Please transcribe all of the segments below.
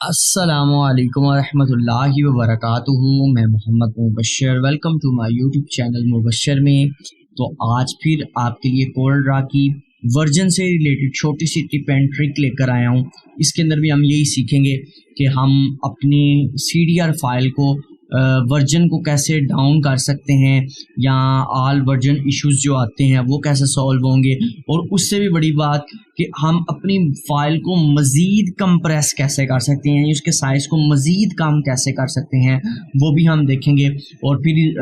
अस्सलामुअलैकुम वरहमतुल्लाहि वबरकातुहू। मैं Mohammad Mubashar, welcome to my YouTube channel Mubashar में। तो आज फिर आपके लिए कोरल ड्रा की वर्जन से रिलेटेड छोटी सी टिप एंड ट्रिक लेकर आया हूँ। इसके अंदर भी हम यही सीखेंगे कि हम अपनी CDR फाइल को वर्जन को कैसे डाउन कर सकते हैं, या ऑल वर्जन इश्यूज जो आते हैं वो कैसे सॉल्व होंगे, और उससे भी बड़ी बात कि हम अपनी फाइल को मज़ीद कंप्रेस कैसे कर सकते हैं, उसके साइज़ को मज़ीद कम कैसे कर सकते हैं, वो भी हम देखेंगे। और फिर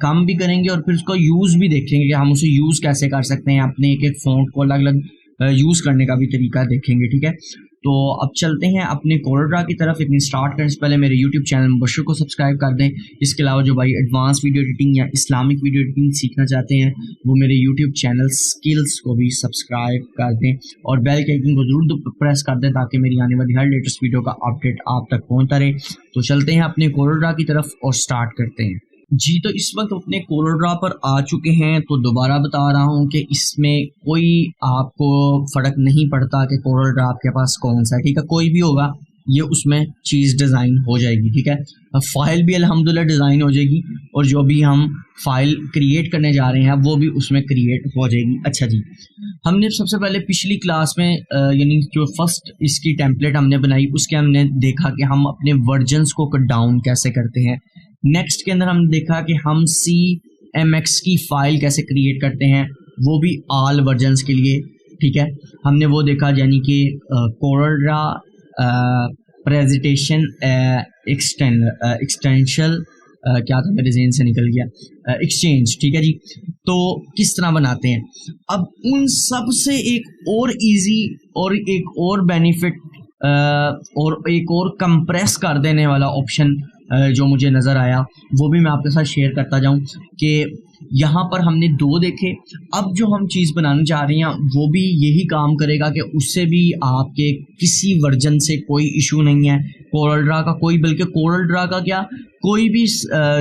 काम भी करेंगे और फिर उसका यूज़ भी देखेंगे कि हम उसे यूज़ कैसे कर सकते हैं। अपने एक एक फ़ॉन्ट को अलग अलग यूज़ करने का भी तरीका देखेंगे, ठीक है। तो अब चलते हैं अपने कोरल ड्रा की तरफ। लेकिन स्टार्ट करने से पहले मेरे यूट्यूब चैनल मुबशर को सब्सक्राइब कर दें। इसके अलावा जो भाई एडवांस वीडियो एडिटिंग या इस्लामिक वीडियो एडिटिंग सीखना चाहते हैं वो मेरे यूट्यूब चैनल स्किल्स को भी सब्सक्राइब कर दें और बेल के आइकन को जरूर प्रेस कर दें ताकि मेरी आने वाली हर लेटेस्ट वीडियो का अपडेट आप तक पहुँचता रहे। तो चलते हैं अपने कोरल ड्रा की तरफ और स्टार्ट करते हैं जी। तो इस वक्त अपने कोरल ड्रा पर आ चुके हैं। तो दोबारा बता रहा हूँ कि इसमें कोई आपको फ़र्क नहीं पड़ता कि कोरल ड्रा आपके पास कौन सा है, ठीक है। कोई भी होगा ये उसमें चीज़ डिज़ाइन हो जाएगी, ठीक है। फाइल भी अल्हम्दुलिल्लाह डिज़ाइन हो जाएगी और जो भी हम फाइल क्रिएट करने जा रहे हैं वो भी उसमें क्रिएट हो जाएगी। अच्छा जी, हमने सबसे पहले पिछली क्लास में यानी जो फर्स्ट इसकी टेम्पलेट हमने बनाई उसके हमने देखा कि हम अपने वर्जन्स को डाउन कैसे करते हैं। नेक्स्ट के अंदर हमने देखा कि हम CMX की फाइल कैसे क्रिएट करते हैं, वो भी ऑल वर्जन्स के लिए, ठीक है। हमने वो देखा, यानी कि कोरल ड्रा प्रेजेंटेशन एक्सटेंशल क्या था, मेरे ज़हन से निकल गया, एक्सचेंज, ठीक है जी। तो किस तरह बनाते हैं। अब उन सब से एक और इजी और एक और बेनिफिट और एक और कंप्रेस कर देने वाला ऑप्शन जो मुझे नज़र आया वो भी मैं आपके साथ शेयर करता जाऊं कि यहाँ पर हमने दो देखे। अब जो हम चीज़ बनाने जा रहे हैं वो भी यही काम करेगा कि उससे भी आपके किसी वर्जन से कोई इशू नहीं है कोरल ड्रा का, कोई बल्कि कोरल ड्रा का क्या, कोई भी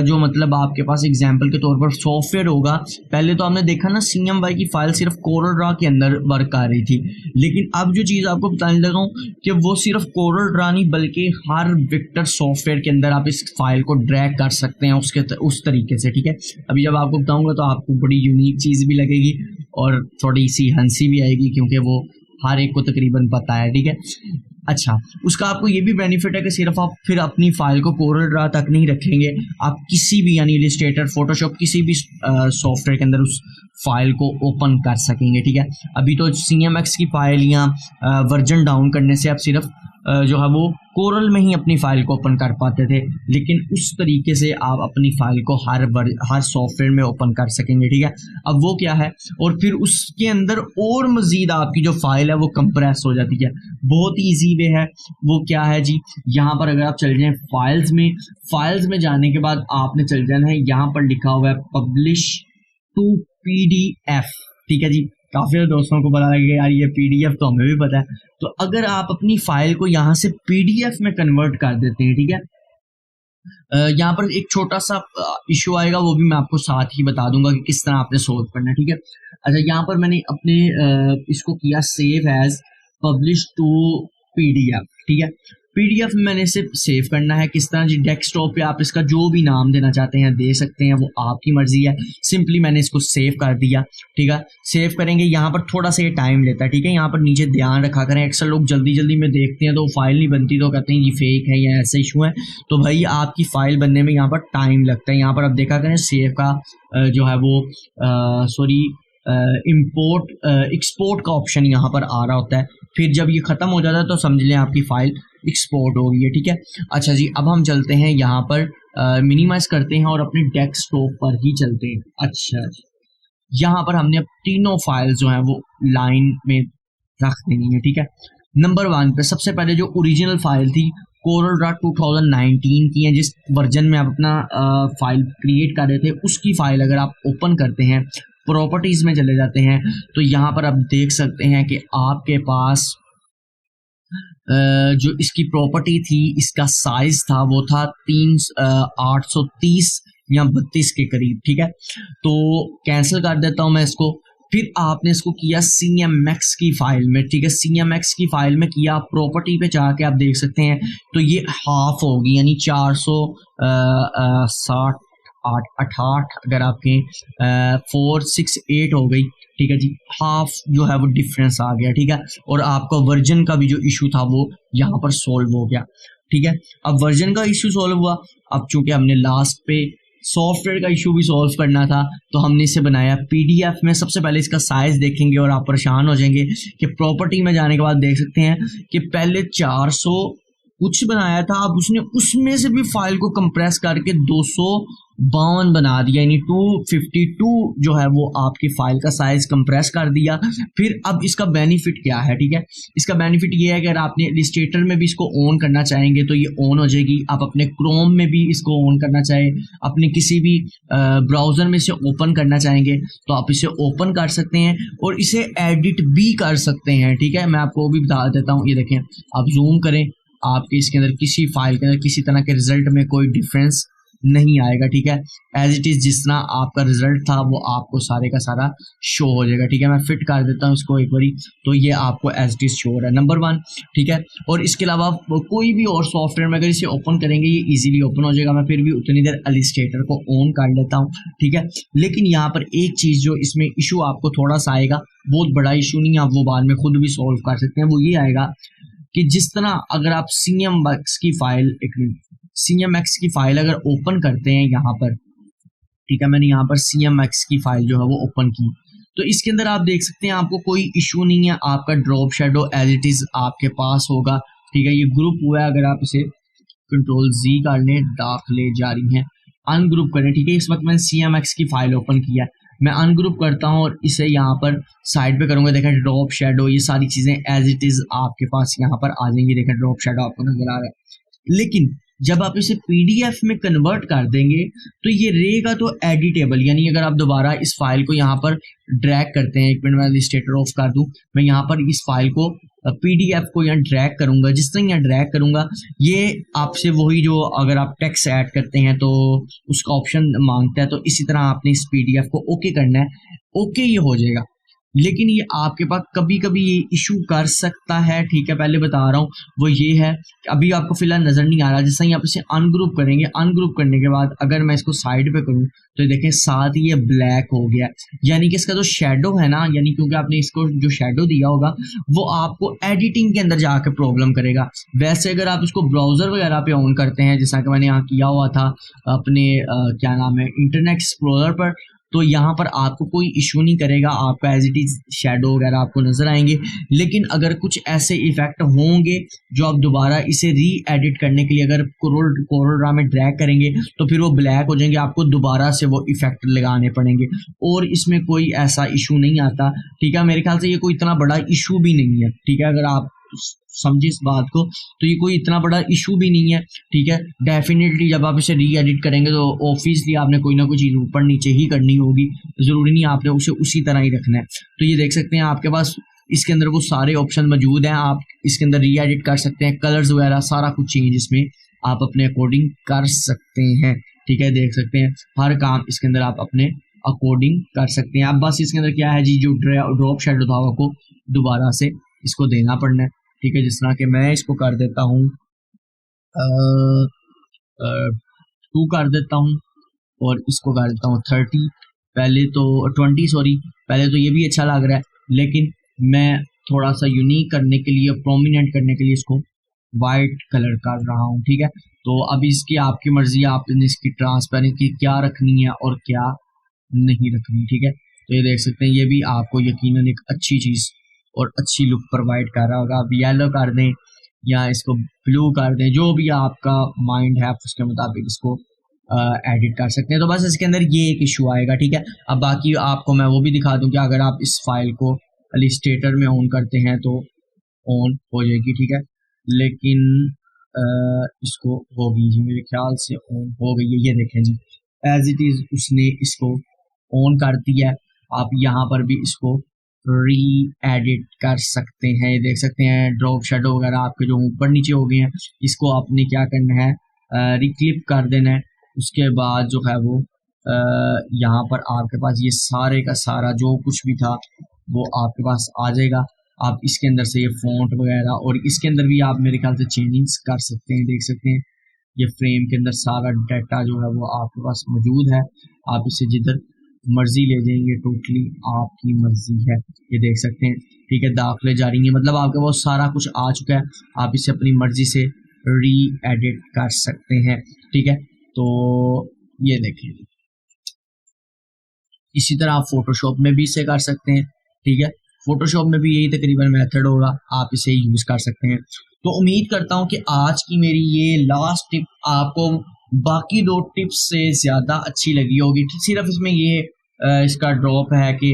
जो मतलब आपके पास एग्जांपल के तौर पर सॉफ्टवेयर होगा। पहले तो हमने देखा ना CMY की फाइल सिर्फ कोरल ड्रा के अंदर वर्क कर रही थी, लेकिन अब जो चीज़ आपको बताने लगा हूँ कि वो सिर्फ कोरल ड्रा नहीं बल्कि हर विक्टर सॉफ्टवेयर के अंदर आप इस फाइल को ड्रैग कर सकते हैं उस तरीके से, ठीक है। अभी जब आपको बताऊंगा तो आपको बड़ी यूनिक चीज़ भी लगेगी और थोड़ी सी हंसी भी आएगी क्योंकि वो हर एक को तकरीबन पता है, ठीक है। अच्छा, उसका आपको ये भी बेनिफिट है कि सिर्फ आप फिर अपनी फाइल को कोरल ड्रा तक नहीं रखेंगे, आप किसी भी यानी इलस्ट्रेटर, फोटोशॉप, किसी भी सॉफ्टवेयर के अंदर उस फाइल को ओपन कर सकेंगे, ठीक है। अभी तो CMX की फाइल या वर्जन डाउन करने से आप सिर्फ जो है वो कोरल में ही अपनी फाइल को ओपन कर पाते थे, लेकिन उस तरीके से आप अपनी फाइल को हर सॉफ्टवेयर में ओपन कर सकेंगे, ठीक है। अब वो क्या है, और फिर उसके अंदर और मजीद आपकी जो फाइल है वो कंप्रेस हो जाती है। बहुत ही ईजी वे है। वो क्या है जी, यहाँ पर अगर आप चल जाएं फाइल्स में जाने के बाद आपने चल जाना है, यहाँ पर लिखा हुआ है पब्लिश टू PDF, ठीक है जी। काफ़ी दोस्तों को पता लगेगा यार ये PDF तो हमें भी पता है। तो अगर आप अपनी फाइल को यहाँ से PDF में कन्वर्ट कर देते हैं, ठीक है, यहाँ पर एक छोटा सा इशू आएगा, वो भी मैं आपको साथ ही बता दूंगा कि किस तरह आपने सोल्व करना है, ठीक है। अच्छा, यहाँ पर मैंने अपने इसको किया save as publish to PDF, ठीक है। PDF में मैंने इसे सेव करना है किस तरह जी, डेस्कटॉप पे आप इसका जो भी नाम देना चाहते हैं दे सकते हैं, वो आपकी मर्जी है। सिंपली मैंने इसको सेव कर दिया, ठीक है। सेव करेंगे, यहाँ पर थोड़ा सा ये टाइम लेता है, ठीक है। यहाँ पर नीचे ध्यान रखा करें, अक्सर लोग जल्दी जल्दी में देखते हैं तो फाइल नहीं बनती तो कहते हैं ये फेक है या ऐसा इशू है। तो भाई आपकी फाइल बनने में यहाँ पर टाइम लगता है। यहाँ पर आप देखा करें सेव का जो है वो इंपोर्ट एक्सपोर्ट का ऑप्शन यहाँ पर आ रहा होता है। फिर जब ये ख़त्म हो जाता है तो समझ लें आपकी फ़ाइल एक्सपोर्ट हो गई है, ठीक है। अच्छा जी, अब हम चलते हैं यहाँ पर मिनिमाइज़ करते हैं और अपने डेस्कटॉप पर ही चलते हैं। अच्छा जी, यहाँ पर हमने तीनों फाइल जो हैं वो लाइन में रख देनी है, ठीक है। नंबर 1 पे सबसे पहले जो ओरिजिनल फाइल थी कोरल ड्रा 2019 की है, जिस वर्जन में आप अपना फाइल क्रिएट कर रहे थे उसकी फाइल अगर आप ओपन करते हैं, प्रॉपर्टीज़ में चले जाते हैं, तो यहाँ पर आप देख सकते हैं कि आपके पास जो इसकी प्रॉपर्टी थी, इसका साइज था वो था 830 या 32 के करीब, ठीक है। तो कैंसिल कर देता हूँ मैं इसको। फिर आपने इसको किया CMX की फाइल में, ठीक है, CMX की फाइल में किया, प्रॉपर्टी पे जाके आप देख सकते हैं तो ये हाफ होगी, यानी 460 आठ 68 अगर आपके 468 हो गई, ठीक है जी, हाफ जो है वो डिफरेंस आ गया, ठीक है। और आपका वर्जन का भी जो इशू था वो यहाँ पर सॉल्व हो गया, ठीक है। अब वर्जन का इशू सॉल्व हुआ, अब चूंकि हमने लास्ट पे सॉफ्टवेयर का इशू भी सॉल्व करना था तो हमने इसे बनाया PDF में। सबसे पहले इसका साइज देखेंगे और आप परेशान हो जाएंगे कि प्रॉपर्टी में जाने के बाद देख सकते हैं कि पहले 400 कुछ बनाया था, अब उसने उसमें से भी फाइल को कंप्रेस करके 252 बना दिया, यानी 252 जो है वो आपकी फाइल का साइज कंप्रेस कर दिया। फिर अब इसका बेनिफिट क्या है, ठीक है, इसका बेनिफिट ये है कि अगर आपने इलस्ट्रेटर में भी इसको ऑन करना चाहेंगे तो ये ऑन हो जाएगी। आप अपने क्रोम में भी इसको ऑन करना चाहे, अपने किसी भी ब्राउजर में इसे ओपन करना चाहेंगे तो आप इसे ओपन कर सकते हैं और इसे एडिट भी कर सकते हैं, ठीक है। मैं आपको भी बता देता हूँ, ये देखें, आप जूम करें, आपके इसके अंदर किसी फाइल के अंदर किसी तरह के रिजल्ट में कोई डिफरेंस नहीं आएगा, ठीक है। एज इट इज जिस तरह आपका रिजल्ट था वो आपको सारे का सारा शो हो जाएगा, ठीक है। मैं फिट कर देता हूँ इसको एक बारी, तो ये आपको एज इट इज शो हो रहा है, नंबर 1, ठीक है। और इसके अलावा कोई भी और सॉफ्टवेयर में अगर इसे ओपन करेंगे ये इजीली ओपन हो जाएगा। मैं फिर भी उतनी देर इलस्ट्रेटर को ऑन कर लेता हूँ, ठीक है। लेकिन यहाँ पर एक चीज जो इसमें इशू आपको थोड़ा सा आएगा, बहुत बड़ा इशू नहीं, आप वो बाद में खुद भी सॉल्व कर सकते हैं, वो ये आएगा कि जिस तरह अगर आप CMX की फाइल, CMX की फाइल अगर ओपन करते हैं यहाँ पर, ठीक है, मैंने यहाँ पर CMX की फाइल जो है वो ओपन की, तो इसके अंदर आप देख सकते हैं आपको कोई इशू नहीं है, आपका drop shadow as it is आपके पास होगा, ठीक है। ये ग्रुप हुआ है, अगर आप इसे Ctrl+Z कर लें, दाखिले जारी हैं, अनग्रुप करें, ठीक है। इस वक्त मैंने CMX की फाइल ओपन किया है, मैं अनग्रुप करता हूँ और इसे यहाँ पर साइड पे करूंगा, देखें ड्रॉप शेडो, ये सारी चीजें एज इट इज आपके पास यहाँ पर आ जाएंगी, देखें ड्रॉप शेडो आपको नजर आ रहा है। लेकिन जब आप इसे PDF में कन्वर्ट कर देंगे तो ये रहेगा तो एडिटेबल, यानी अगर आप दोबारा इस फाइल को यहाँ पर ड्रैग करते हैं, एक मिनट में इलस्ट्रेटर ऑफ कर दूं, मैं यहाँ पर इस फाइल को PDF को यहाँ ड्रैग करूंगा, जिस तरह यहाँ ड्रैग करूंगा ये आपसे वही जो अगर आप टेक्स्ट ऐड करते हैं तो उसका ऑप्शन मांगता है, तो इसी तरह आपने इस PDF को ओके करना है, ओके ये हो जाएगा। लेकिन ये आपके पास कभी कभी ये इशू कर सकता है, ठीक है, पहले बता रहा हूँ, वो ये है कि अभी आपको फिलहाल नजर नहीं आ रहा, जैसे ही आप इसे अनग्रुप करेंगे, अनग्रुप करने के बाद अगर मैं इसको साइड पे करूँ तो देखें साथ ही ये ब्लैक हो गया, यानी कि इसका जो शेडो है ना, यानी क्योंकि आपने इसको जो शेडो दिया होगा वो आपको एडिटिंग के अंदर जाकर प्रॉब्लम करेगा। वैसे अगर आप इसको ब्राउजर वगैरह पे ऑन करते हैं, जैसा कि मैंने यहाँ किया हुआ था अपने क्या नाम है इंटरनेट एक्सप्लोरर पर, तो यहाँ पर आपको कोई इशू नहीं करेगा, आपका एज इट इज शेडो वगैरह आपको नजर आएंगे। लेकिन अगर कुछ ऐसे इफेक्ट होंगे जो आप दोबारा इसे री एडिट करने के लिए अगर कोरोड्रा में ड्रैग करेंगे तो फिर वो ब्लैक हो जाएंगे, आपको दोबारा से वो इफेक्ट लगाने पड़ेंगे, और इसमें कोई ऐसा इशू नहीं आता, ठीक है। मेरे ख्याल से ये कोई इतना बड़ा इशू भी नहीं है, ठीक है, अगर आप समझे इस बात को तो ये कोई इतना बड़ा इशू भी नहीं है, ठीक है। डेफिनेटली जब आप इसे री एडिट करेंगे तो ऑब्वियसली आपने कोई ना कोई चीज़ ऊपर नीचे ही करनी होगी, जरूरी नहीं आपने उसे उसी तरह ही रखना है। तो ये देख सकते हैं आपके पास इसके अंदर वो सारे ऑप्शन मौजूद हैं, आप इसके अंदर री एडिट कर सकते हैं, कलर्स वगैरह सारा कुछ चेंज इसमें आप अपने अकॉर्डिंग कर सकते हैं, ठीक है। देख सकते हैं हर काम इसके अंदर आप अपने अकॉर्डिंग कर सकते हैं। अब बस इसके अंदर क्या है जी, जो ड्रॉप शेडो था आपको दोबारा से इसको देना पड़ना है, ठीक है। जिस तरह के मैं इसको कर देता हूँ 2 कर देता हूँ और इसको कर देता हूँ 30, पहले तो 20 सॉरी, पहले तो ये भी अच्छा लग रहा है, लेकिन मैं थोड़ा सा यूनिक करने के लिए, प्रोमिनेंट करने के लिए इसको वाइट कलर कर रहा हूँ, ठीक है। तो अब इसकी आपकी मर्जी, आपने इसकी ट्रांसपेरेंसी क्या रखनी है और क्या नहीं रखनी, ठीक है। तो ये देख सकते हैं ये भी आपको यकीनन एक अच्छी चीज़ और अच्छी लुक प्रोवाइड कर रहा होगा। आप येलो कर दें या इसको ब्लू कर दें, जो भी आपका माइंड है आप उसके मुताबिक इसको एडिट कर सकते हैं। तो बस इसके अंदर ये एक इशू आएगा, ठीक है। अब बाकी आपको मैं वो भी दिखा दूं कि अगर आप इस फाइल को इलस्ट्रेटर में ऑन करते हैं तो ऑन हो जाएगी, ठीक है। लेकिन इसको होगी जी, मेरे ख्याल से ऑन हो गई है, ये देखें जी एज इट इज उसने इसको ऑन कर दिया है। आप यहाँ पर भी इसको री एडिट कर सकते हैं, ये देख सकते हैं ड्रॉप शेडो वगैरह आपके जो ऊपर नीचे हो गए हैं, इसको आपने क्या करना है रिक्लिप कर देना है, उसके बाद जो है वो यहाँ पर आपके पास ये सारे का सारा जो कुछ भी था वो आपके पास आ जाएगा। आप इसके अंदर से ये फ़ॉन्ट वगैरह और इसके अंदर भी आप मेरे ख्याल से चेंजिंग्स कर सकते हैं, देख सकते हैं ये फ्रेम के अंदर सारा डाटा जो है वो आपके पास मौजूद है। आप इसे जिधर मर्जी ले जाएंगे, टोटली आपकी मर्जी है, ये देख सकते हैं। ठीक है, दाखिले जा रही है, मतलब आपके पास सारा कुछ आ चुका है, आप इसे अपनी मर्जी से री एडिट कर सकते हैं। ठीक है, तो ये देखें, इसी तरह आप फोटोशॉप में भी इसे कर सकते हैं। ठीक है, फोटोशॉप में भी यही तकरीबन मेथड होगा, आप इसे यूज कर सकते हैं। तो उम्मीद करता हूं कि आज की मेरी ये लास्ट टिप आपको बाकी 2 टिप्स से ज़्यादा अच्छी लगी होगी। सिर्फ इसमें ये इसका ड्रॉप है कि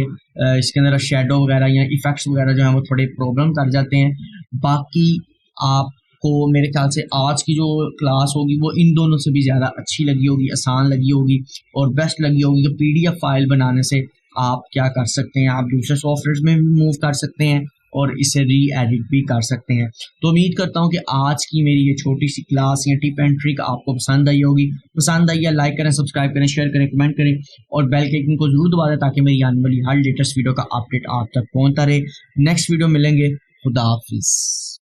इसके अंदर शेडो वगैरह या इफेक्ट्स वगैरह जो है वो थोड़े प्रॉब्लम कर जाते हैं। बाकी आपको मेरे ख्याल से आज की जो क्लास होगी वो इन दोनों से भी ज़्यादा अच्छी लगी होगी, आसान लगी होगी और बेस्ट लगी होगी। तो PDF फाइल बनाने से आप क्या कर सकते हैं, आप दूसरे सॉफ्टवेयर में भी मूव कर सकते हैं और इसे री एडिट भी कर सकते हैं। तो उम्मीद करता हूं कि आज की मेरी ये छोटी सी क्लास या टिप एंड ट्रिक आपको पसंद आई होगी। पसंद आई है लाइक करें, सब्सक्राइब करें, शेयर करें, कमेंट करें और बेल के आइकन को जरूर दबा दें ताकि मेरी आने वाली हर लेटेस्ट वीडियो का अपडेट आप तक पहुंचता रहे। नेक्स्ट वीडियो मिलेंगे, खुदा हाफिज।